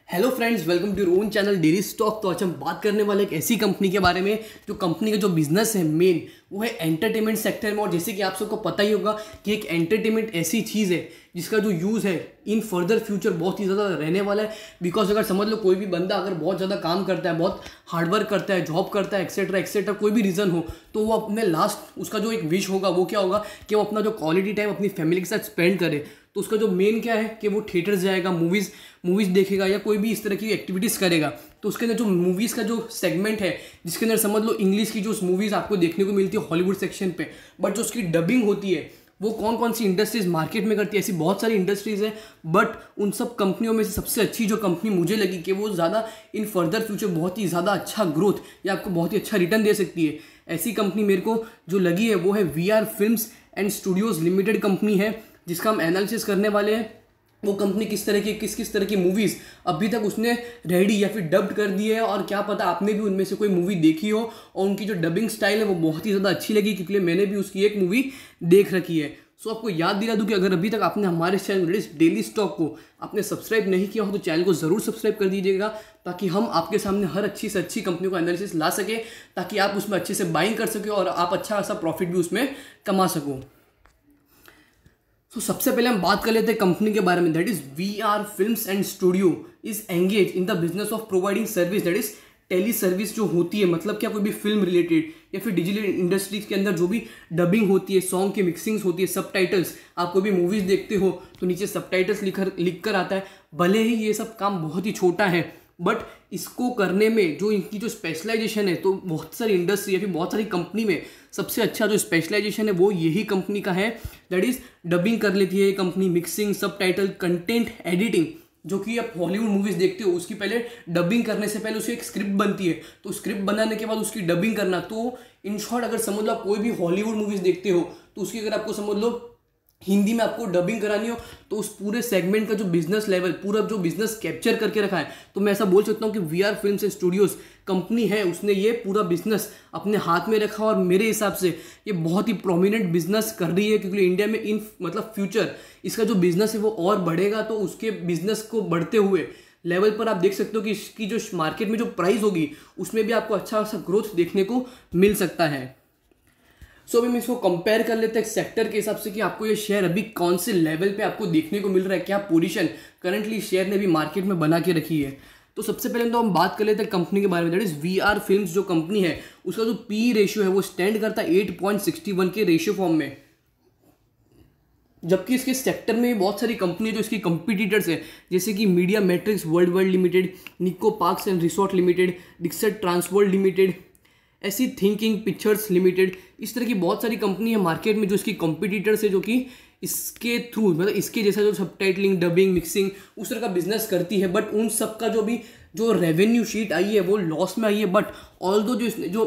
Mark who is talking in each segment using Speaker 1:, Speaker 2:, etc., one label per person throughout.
Speaker 1: Hello friends, welcome to your own channel daily stock. तो आज हम बात करने वाले एक ऐसी कंपनी के बारे में जो कंपनी का जो बिजनेस है मेन वो है एंटरटेनमेंट सेक्टर में। और जैसे कि आप सबको पता ही होगा कि एक एंटरटेनमेंट ऐसी चीज़ है जिसका जो यूज़ है इन फर्दर फ्यूचर बहुत ही ज़्यादा रहने वाला है। बिकॉज अगर समझ लो कोई भी बंदा अगर बहुत ज़्यादा काम करता है, बहुत हार्डवर्क करता है, जॉब करता है, एक्सेट्रा एक्सेट्रा, कोई भी रीज़न हो, तो वो अपने लास्ट उसका जो एक विश होगा वो क्या होगा कि वो अपना जो क्वालिटी टाइम अपनी फैमिली के साथ स्पेंड करे। तो उसका जो मेन क्या है कि वो थिएटर्स जाएगा, मूवीज़ देखेगा या कोई भी इस तरह की एक्टिविटीज़ करेगा। तो उसके अंदर जो मूवीज़ का जो सेगमेंट है जिसके अंदर समझ लो इंग्लिश की जो मूवीज़ आपको देखने को मिलती है हॉलीवुड सेक्शन पे, बट जो उसकी डबिंग होती है वो कौन कौन सी इंडस्ट्रीज़ मार्केट में करती है, ऐसी बहुत सारी इंडस्ट्रीज़ हैं। बट उन सब कंपनियों में से सबसे अच्छी जो कंपनी मुझे लगी कि वो ज़्यादा इन फर्दर फ्यूचर बहुत ही ज़्यादा अच्छा ग्रोथ या आपको बहुत ही अच्छा रिटर्न दे सकती है, ऐसी कंपनी मेरे को जो लगी है वो है VR films and Studios limited company है, जिसका हम एनालिसिस करने वाले हैं। वो कंपनी किस तरह की मूवीज़ अभी तक उसने रेडी या फिर डब्ड कर दी है, और क्या पता आपने भी उनमें से कोई मूवी देखी हो और उनकी जो डबिंग स्टाइल है वो बहुत ही ज़्यादा अच्छी लगी, क्योंकि मैंने भी उसकी एक मूवी देख रखी है। सो आपको याद दिला दूं कि अगर अभी तक आपने हमारे चैनल डेली स्टॉक को आपने सब्सक्राइब नहीं किया हो तो चैनल को ज़रूर सब्सक्राइब कर दीजिएगा, ताकि हम आपके सामने हर अच्छी से अच्छी कंपनियों का एनालिसिस ला सके, ताकि आप उसमें अच्छे से बाइंग कर सके और आप अच्छा खासा प्रॉफिट भी उसमें कमा सको। तो सबसे पहले हम बात कर लेते हैं कंपनी के बारे में, that is VR films and studio is engage in the business of providing service, that is tele service जो होती है, मतलब क्या कोई भी फिल्म रिलेटेड या फिर डिजिटल इंडस्ट्रीज के अंदर जो भी डबिंग होती है, सॉन्ग की मिक्सिंग्स होती है, सबटाइटल्स, आप कोई भी मूवीज देखते हो तो नीचे सबटाइटल्स लिख कर आता है। भले ही ये सब काम बहुत ही छोटा है, बट इसको करने में जो इनकी जो स्पेशलाइजेशन है, तो बहुत सारी इंडस्ट्री या फिर बहुत सारी कंपनी में सबसे अच्छा जो स्पेशलाइजेशन है वो यही कंपनी का है, दैट इज डबिंग कर लेती है ये company, mixing, subtitle, content editing. जो कि आप हॉलीवुड मूवीज देखते हो उसकी पहले डबिंग करने से पहले उसकी एक स्क्रिप्ट बनती है, तो स्क्रिप्ट बनाने के बाद उसकी डबिंग करना। तो इन शॉर्ट अगर समझ लो आप कोई भी हॉलीवुड मूवीज देखते हो तो उसकी अगर आपको समझ लो हिंदी में आपको डबिंग करानी हो तो उस पूरे सेगमेंट का जो बिजनेस लेवल, पूरा जो बिजनेस कैप्चर करके रखा है, तो मैं ऐसा बोल सकता हूँ कि VR films and studios company है, उसने ये पूरा बिजनेस अपने हाथ में रखा। और मेरे हिसाब से ये बहुत ही प्रोमिनेंट बिजनेस कर रही है, क्योंकि इंडिया में इन मतलब फ्यूचर इसका जो बिजनेस है वो और बढ़ेगा। तो उसके बिजनेस को बढ़ते हुए लेवल पर आप देख सकते हो कि इसकी जो मार्केट में जो प्राइस होगी उसमें भी आपको अच्छा खासा ग्रोथ देखने को मिल सकता है। सो अभी हम इसको कंपेयर कर लेते हैं सेक्टर के हिसाब से कि आपको ये शेयर अभी कौन से लेवल पे आपको देखने को मिल रहा है, क्या पोजीशन करंटली शेयर ने भी मार्केट में बना के रखी है। तो सबसे पहले तो हम बात कर लेते हैं कंपनी के बारे में, दैट इज VR फिल्म्स जो कंपनी है उसका जो PE रेशियो है वो स्टैंड करता है 8.61 के रेशियो फॉर्म में, जबकि इसके सेक्टर में भी बहुत सारी कंपनी जो इसकी कंपटीटर्स है, जैसे कि media matrix world limited, Nicco parks and resort limited, Dixit transworld limited, ऐसी थिंकिंग पिक्चर्स लिमिटेड, इस तरह की बहुत सारी कंपनी है मार्केट में जो इसकी कंपटीटर्स है, जो कि इसके थ्रू मतलब इसके जैसा जो सबटाइटलिंग, डबिंग, मिक्सिंग उस तरह का बिजनेस करती है। बट उन सब का जो रेवेन्यू शीट आई है वो लॉस में आई है। बट ऑल्दो जो इसने जो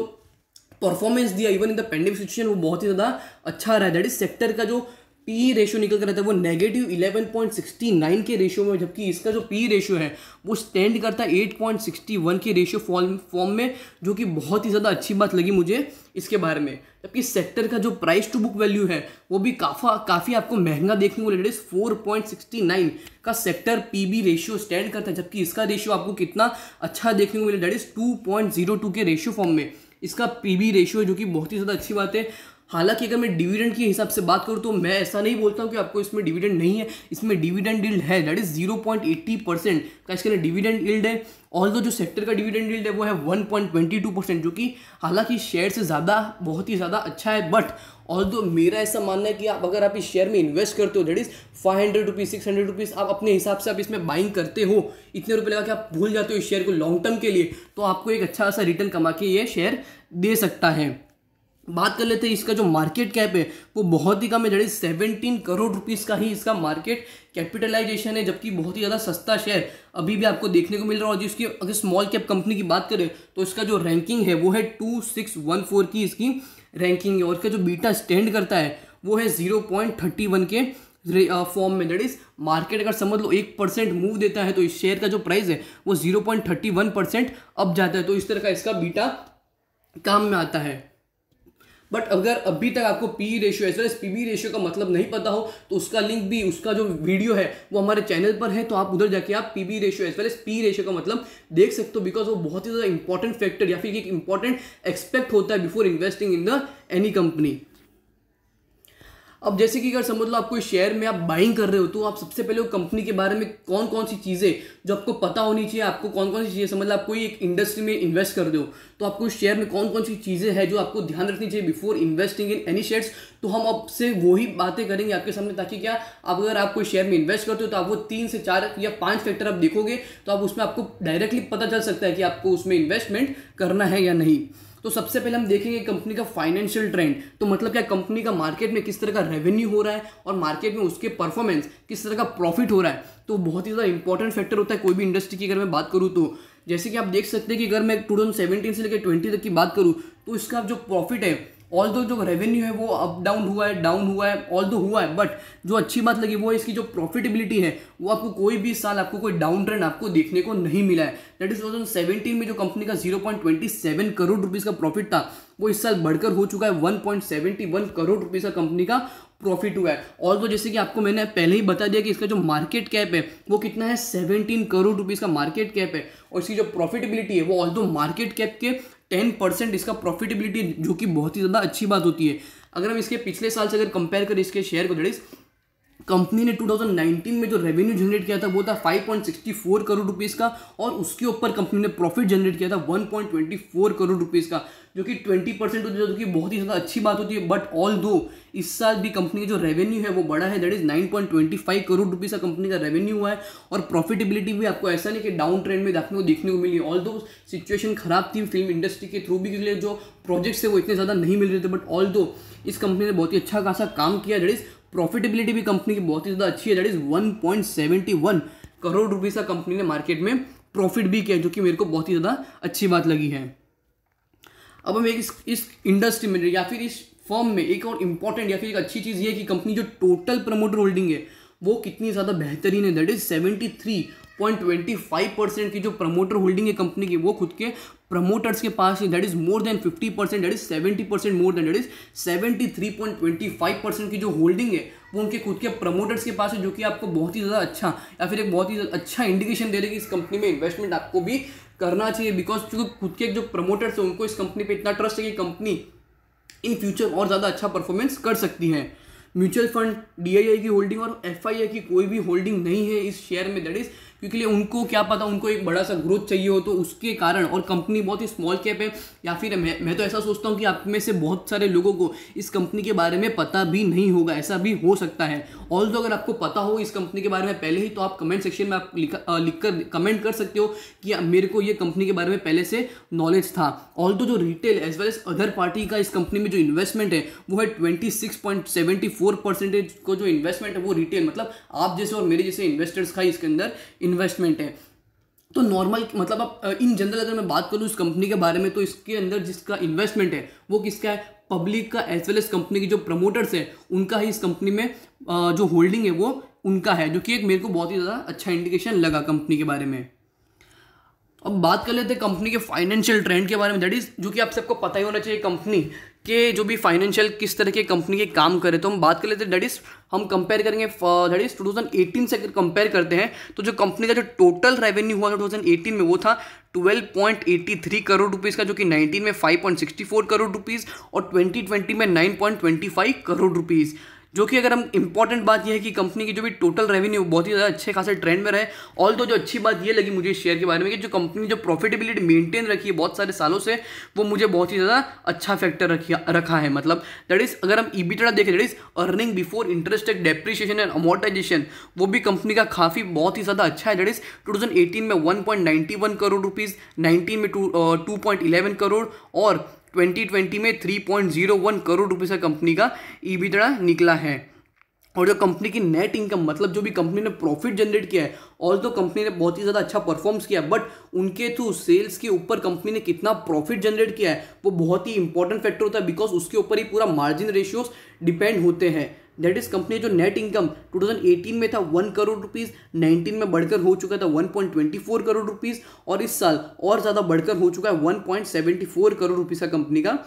Speaker 1: परफॉर्मेंस दिया even in the pandemic situation वो बहुत ही ज़्यादा अच्छा रहा है। दैट इज सेक्टर का जो PE रेशियो निकल कर रहता है वो -11.69 के रेशियो में, जबकि इसका जो PE रेशियो है वो स्टैंड करता है 8.61 के रेशियो फॉर्म में, जो कि बहुत ही ज़्यादा अच्छी बात लगी मुझे इसके बारे में। जबकि सेक्टर का जो प्राइस टू बुक वैल्यू है वो भी काफ़ी आपको महंगा देखने को मिलेगा, 4.69 का सेक्टर PB रेशियो स्टैंड करता है, जबकि इसका रेशियो आपको कितना अच्छा देखने को मिलेगा, दैट इज 2.02 के रेशियो फॉर्म में इसका PB रेशियो है, जो कि बहुत ही ज़्यादा अच्छी बात है। हालांकि अगर मैं डिविडेंड के हिसाब से बात करूं तो मैं ऐसा नहीं बोलता हूं कि आपको इसमें डिविडेंड नहीं है, इसमें डिविडेंड यील्ड है, दैट इज 0.80% का इसके अंदर डिविडेंड यील्ड है। ऑल्दो जो सेक्टर का डिविडेंड यील्ड है वो है 1.22%, जो कि हालांकि शेयर से ज़्यादा बहुत ही ज़्यादा अच्छा है। बट ऑल्दो मेरा ऐसा मानना है कि आप अगर आप इस शेयर में इन्वेस्ट करते हो, दैट इज 500 रुपीज़ 600 रुपीज़ आप अपने हिसाब से आप इसमें बाइंग करते हो, इतने रुपये लगा के आप भूल जाते हो इस शेयर को लॉन्ग टर्म के लिए, तो आपको एक अच्छा सा रिटर्न कमा के ये शेयर दे सकता है। बात कर लेते हैं इसका जो मार्केट कैप है वो बहुत ही कम है, दैट इज 17 करोड़ रुपीस का ही इसका मार्केट कैपिटलाइजेशन है, जबकि बहुत ही ज़्यादा सस्ता शेयर अभी भी आपको देखने को मिल रहा है। और जिसकी अगर स्मॉल कैप कंपनी की बात करें तो इसका जो रैंकिंग है वो है 2614 की इसकी रैंकिंग है, और इसका जो बीटा स्टैंड करता है वो है 0.31 के फॉर्म में, दैट इज मार्केट अगर समझ लो 1% मूव देता है तो इस शेयर का जो प्राइस है वो 0.31% अप जाता है, तो इस तरह का इसका बीटा काम में आता है। बट अगर अभी तक आपको P ratio as well as PB ratio का मतलब नहीं पता हो तो उसका लिंक भी, उसका जो वीडियो है वो हमारे चैनल पर है, तो आप उधर जाके आप PB ratio as well as P ratio का मतलब देख सकते हो, बिकॉज वो बहुत ही ज़्यादा इंपॉर्टेंट फैक्टर या फिर एक इंपॉर्टेंट एक्सपेक्ट होता है before investing in the any company. अब जैसे कि अगर समझ लो आप कोई शेयर में आप बाइंग कर रहे हो तो आप सबसे पहले वो कंपनी के बारे में कौन कौन सी चीज़ें जो आपको पता होनी चाहिए, आपको कौन कौन सी चीज़ें, समझ लो आप कोई एक इंडस्ट्री में इन्वेस्ट कर रहे हो तो आपको उस शेयर में कौन कौन सी चीज़ें हैं जो आपको ध्यान रखनी चाहिए before investing in any shares. तो हम आपसे वही बातें करेंगे आपके सामने, ताकि क्या अगर आप कोई शेयर में इन्वेस्ट करते हो तो आप वो 3 से 4 या 5 फैक्टर आप देखोगे तो आप उसमें आपको डायरेक्टली पता चल सकता है कि आपको उसमें इन्वेस्टमेंट करना है या नहीं। तो सबसे पहले हम देखेंगे कंपनी का फाइनेंशियल ट्रेंड, तो मतलब क्या कंपनी का मार्केट में किस तरह का रेवेन्यू हो रहा है और मार्केट में उसके परफॉर्मेंस किस तरह का प्रॉफिट हो रहा है। तो बहुत ही ज़्यादा इंपॉर्टेंट फैक्टर होता है कोई भी इंडस्ट्री की अगर मैं बात करूँ तो। जैसे कि आप देख सकते हैं कि अगर मैं 2017 से लेकर 20 तक की बात करूँ तो इसका जो प्रॉफिट है, ऑल दो जो रेवेन्यू है वो अप डाउन हुआ है, ऑल दो हुआ है, बट जो अच्छी बात लगी वो है इसकी जो प्रॉफिटेबिलिटी है वो आपको कोई भी साल आपको कोई डाउन ट्रेंड आपको देखने को नहीं मिला है। दैट इज 2017 में जो कंपनी का 0.27 करोड़ रुपीस का प्रॉफिट था वो इस साल बढ़कर हो चुका है 1.71 करोड़ रुपीस का कंपनी का प्रॉफिट हुआ है। और तो जैसे कि आपको मैंने पहले ही बता दिया कि इसका जो मार्केट कैप है वो कितना है, 17 करोड़ रुपीस का मार्केट कैप है, और इसकी जो प्रॉफिटेबिलिटी है वो ऑल दो मार्केट कैप के 10% इसका प्रॉफिटेबिलिटी, जो कि बहुत ही ज़्यादा अच्छी बात होती है। अगर हम इसके पिछले साल से अगर कंपेयर करें इसके शेयर को, दैट इज कंपनी ने 2019 में जो रेवेन्यू जनरेट किया था वो था 5.64 करोड़ रुपीस का, और उसके ऊपर कंपनी ने प्रॉफिट जनरेट किया था 1.24 करोड़ रुपीस का, जो कि 20% होती है, जो कि बहुत ही ज़्यादा अच्छी बात होती है। बट ऑल दो इस साल भी कंपनी का जो रेवेन्यू है वो बढ़ा है, दैट इज 9.25 करोड़ रुपीस का कंपनी का रेवेन्यू हुआ है, और प्रॉफिटेबिलिटी भी आपको ऐसा नहीं कि डाउन ट्रेंड में देखने को मिली। ऑल दो सिचुएशन खराब थी फिल्म इंडस्ट्री के थ्रू भी, के लिए जो प्रोजेक्ट्स है वो इतने ज़्यादा नहीं मिल रहे थे, बट ऑल दो इस कंपनी ने बहुत ही अच्छा खासा काम किया। दैट इज प्रॉफिटेबिलिटी भी कंपनी की बहुत ही ज़्यादा अच्छी है, दैट इज 1.71 करोड़ रुपीस का कंपनी ने मार्केट में प्रॉफिट भी किया, जो कि मेरे को बहुत ही ज़्यादा अच्छी बात लगी है। अब हम एक इस इंडस्ट्री में या फिर इस फर्म में एक और इम्पॉर्टेंट या फिर एक अच्छी चीज़ ये है कि कंपनी जो टोटल प्रमोटर होल्डिंग है वो कितनी ज़्यादा बेहतरीन है, दैट इज 73.25% की जो प्रमोटर होल्डिंग है कंपनी की वो खुद के प्रमोटर्स के पास है, that is more than 50%, that is 70% more than, that is 73.25% की जो होल्डिंग है वो उनके खुद के प्रमोटर्स के पास है, जो कि आपको बहुत ही ज़्यादा अच्छा या फिर एक बहुत ही अच्छा इंडिकेशन दे रही है कि इस कंपनी में इन्वेस्टमेंट आपको भी करना चाहिए, बिकॉज चूंकि खुद के जो प्रमोटर्स हैं उनको इस कंपनी पे इतना ट्रस्ट है कि कंपनी इन फ्यूचर और ज़्यादा अच्छा परफॉर्मेंस कर सकती है। म्यूचुअल फंड, डीआईआई की होल्डिंग और एफआईआई की कोई भी होल्डिंग नहीं है इस शेयर में, दैट इज क्योंकि उनको क्या पता, उनको एक बड़ा सा ग्रोथ चाहिए हो तो उसके कारण, और कंपनी बहुत ही स्मॉल कैप है, या फिर मैं तो ऐसा सोचता हूँ कि आप में से बहुत सारे लोगों को इस कंपनी के बारे में पता भी नहीं होगा, ऐसा भी हो सकता है। ऑल्दो अगर आपको पता हो इस कंपनी के बारे में पहले ही तो आप कमेंट सेक्शन में आप लिखकर कमेंट कर सकते हो कि मेरे को ये कंपनी के बारे में पहले से नॉलेज था। ऑल्दो जो retail as well as other party का इस कंपनी में जो इन्वेस्टमेंट है वो है 26.74% को जो इन्वेस्टमेंट है वो रिटेल, मतलब आप जैसे और मेरे जैसे इन्वेस्टर्स का इसके अंदर इन्वेस्टमेंट है। तो नॉर्मल मतलब आप इन जनरल अगर मैं बात करूँ इस कंपनी के बारे में तो इसके अंदर जिसका इन्वेस्टमेंट है वो किसका है, पब्लिक का, एज वेल एज कंपनी के जो प्रमोटर्स है उनका ही इस कंपनी में जो होल्डिंग है वो उनका है, जो कि एक मेरे को बहुत ही ज़्यादा अच्छा इंडिकेशन लगा कंपनी के बारे में। अब बात कर लेते हैं कंपनी के फाइनेंशियल ट्रेंड के बारे में, दैट इज जो कि आप सबको पता ही होना चाहिए कंपनी के जो भी फाइनेंशियल किस तरह के कंपनी के काम करे। तो हम बात कर लेते हैं, दैट इज हम कंपेयर करेंगे, दैट इज 2018 से अगर कंपेयर करते हैं तो जो कंपनी का जो टोटल रेवेन्यू हुआ था 2018 में वो था 12.83 करोड़ रुपीज़ का, जो कि 19 में 5.64 करोड़ रुपीज़ और 2020 में 9.25 करोड़ रुपीज़। जो कि अगर हम इंपॉर्टेंट बात यह है कि कंपनी की जो भी टोटल रेवेन्यू बहुत ही ज़्यादा अच्छे खासे ट्रेंड में रहे। ऑल तो जो अच्छी बात ये लगी मुझे इस शेयर के बारे में कि जो कंपनी जो प्रॉफिटेबिलिटी मेंटेन रखी है बहुत सारे सालों से, वो मुझे बहुत ही ज़्यादा अच्छा फैक्टर रखा है। मतलब दैट इज अगर हम EBITDA देखें, that is earning before interest and depreciation and amortisation, वो भी कंपनी का काफ़ी बहुत ही ज़्यादा अच्छा है। दैट इज 2018 में 1.91 करोड़ रुपीज़, 19 में 2.11 करोड़ और 2020 में 3.01 करोड़ रुपए का कंपनी का EBITDA निकला है। और जो कंपनी की नेट इनकम, मतलब जो भी कंपनी ने प्रॉफिट जनरेट किया है, ऑल तो कंपनी ने बहुत ही ज़्यादा अच्छा परफॉर्म्स किया, बट उनके थ्रू सेल्स के ऊपर कंपनी ने कितना प्रॉफिट जनरेट किया है वो बहुत ही इंपॉर्टेंट फैक्टर होता है, बिकॉज उसके ऊपर ही पूरा मार्जिन रेशियोज डिपेंड होते हैं। दैट इज कंपनी जो नेट इनकम 2018 में था 1 करोड़ रुपीस, 19 में बढ़कर हो चुका था 1.24 करोड़ रुपीस और इस साल और ज़्यादा बढ़कर हो चुका है 1.74 करोड़ रुपीस का कंपनी का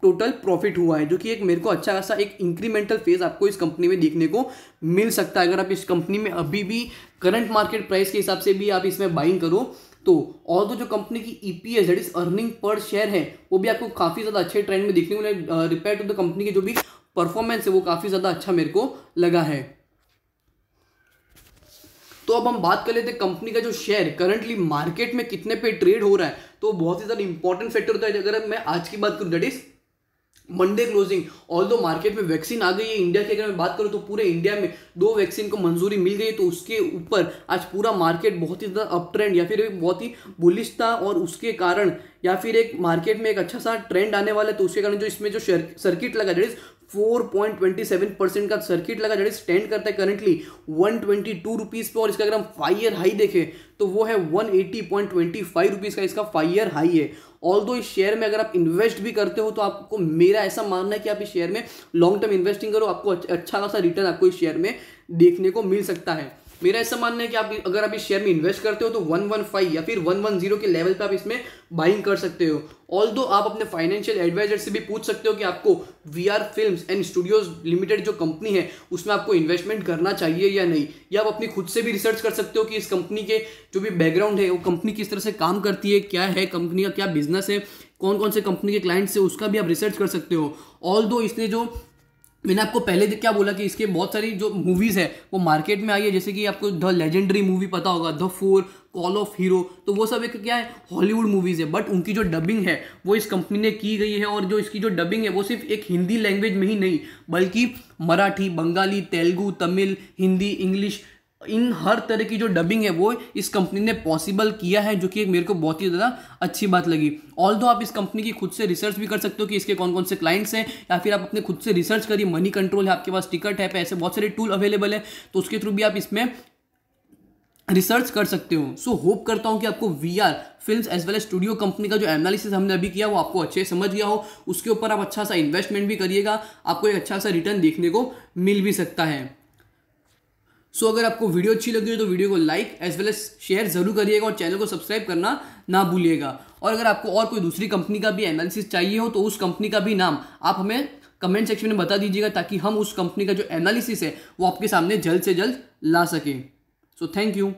Speaker 1: टोटल प्रॉफिट हुआ है, जो कि एक मेरे को अच्छा खासा एक इंक्रीमेंटल फेज आपको इस कंपनी में देखने को मिल सकता है। अगर आप इस कंपनी में अभी भी करंट मार्केट प्राइस के हिसाब से भी आप इसमें बाइंग करो तो और जो कंपनी की EPS that is earning per share है वो भी आपको काफ़ी ज़्यादा अच्छे ट्रेंड में देखने को मिला। रिपेयर टू द कंपनी की जो भी परफॉर्मेंस है वो काफ़ी ज़्यादा अच्छा मेरे को लगा है। तो अब हम बात कर लेते हैं कंपनी का जो शेयर करंटली मार्केट में कितने पे ट्रेड हो रहा है। तो बहुत ही ज़्यादा इंपॉर्टेंट फैक्टर होता है। अगर मैं आज की बात करूँ that is Monday closing, although market में वैक्सीन आ गई है इंडिया की, अगर मैं बात करूं तो पूरे इंडिया में 2 वैक्सीन को मंजूरी मिल गई, तो उसके ऊपर आज पूरा मार्केट बहुत ही ज़्यादा अप ट्रेंड या फिर बहुत ही बुलिश था और उसके कारण या फिर एक मार्केट में एक अच्छा सा ट्रेंड आने वाला है। तो उसके कारण जो इसमें जो सर्किट लगा दैट इज 4.27% का सर्किट लगा, जेड स्टैंड करता है करंटली 122 रुपीज़ पे और इसका अगर हम 5 ईयर हाई देखें तो वो है 180.25 रुपीज़ का इसका 5 ईयर हाई है। ऑल्दो इस शेयर में अगर आप इन्वेस्ट भी करते हो तो आपको मेरा ऐसा मानना है कि आप इस शेयर में लॉन्ग टर्म इन्वेस्टिंग करो, आपको अच्छा खासा रिटर्न आपको इस शेयर में देखने को मिल सकता है। मेरा ऐसा मानना है कि आप अगर आप इस शेयर में इन्वेस्ट करते हो तो 115 या फिर 110 के लेवल पे आप इसमें बाइंग कर सकते हो। ऑल्दो आप अपने फाइनेंशियल एडवाइजर से भी पूछ सकते हो कि आपको VR films and studios limited जो कंपनी है उसमें आपको इन्वेस्टमेंट करना चाहिए या नहीं, या आप अपनी खुद से भी रिसर्च कर सकते हो कि इस कंपनी के जो भी बैकग्राउंड है वो कंपनी किस तरह से काम करती है, क्या है कंपनी का क्या बिजनेस है, कौन कौन से कंपनी के क्लाइंट्स है, उसका भी आप रिसर्च कर सकते हो। ऑल्दो इसने जो मैंने आपको पहले क्या बोला कि इसके बहुत सारी जो मूवीज़ है वो मार्केट में आई है, जैसे कि आपको द लेजेंडरी मूवी पता होगा, द 4, कॉल ऑफ हीरो, तो वो सब एक क्या है हॉलीवुड मूवीज़ है, बट उनकी जो डबिंग है वो इस कंपनी ने की गई है। और जो इसकी जो डबिंग है वो सिर्फ एक हिंदी लैंग्वेज में ही नहीं बल्कि मराठी, बंगाली, तेलुगु, तमिल, हिंदी, इंग्लिश, इन हर तरह की जो डबिंग है वो इस कंपनी ने पॉसिबल किया है, जो कि मेरे को बहुत ही ज़्यादा अच्छी बात लगी। ऑल्दो आप इस कंपनी की खुद से रिसर्च भी कर सकते हो कि इसके कौन कौन से क्लाइंट्स हैं, या फिर आप अपने खुद से रिसर्च करिए। मनी कंट्रोल है आपके पास, टिकट है, ऐसे बहुत सारे टूल अवेलेबल है, तो उसके थ्रू भी आप इसमें रिसर्च कर सकते हो। सो होप करता हूं कि आपको VR films as well as studio company का जो एनालिसिस हमने अभी किया वो आपको अच्छे समझ गया हो, उसके ऊपर आप अच्छा सा इन्वेस्टमेंट भी करिएगा, आपको एक अच्छा सा रिटर्न देखने को मिल भी सकता है। सो अगर आपको वीडियो अच्छी लगी हो तो वीडियो को like as well as share जरूर करिएगा और चैनल को सब्सक्राइब करना ना भूलिएगा। और अगर आपको और कोई दूसरी कंपनी का भी एनालिसिस चाहिए हो तो उस कंपनी का भी नाम आप हमें कमेंट सेक्शन में बता दीजिएगा, ताकि हम उस कंपनी का जो एनालिसिस है वो आपके सामने जल्द से जल्द ला सकें। So thank you.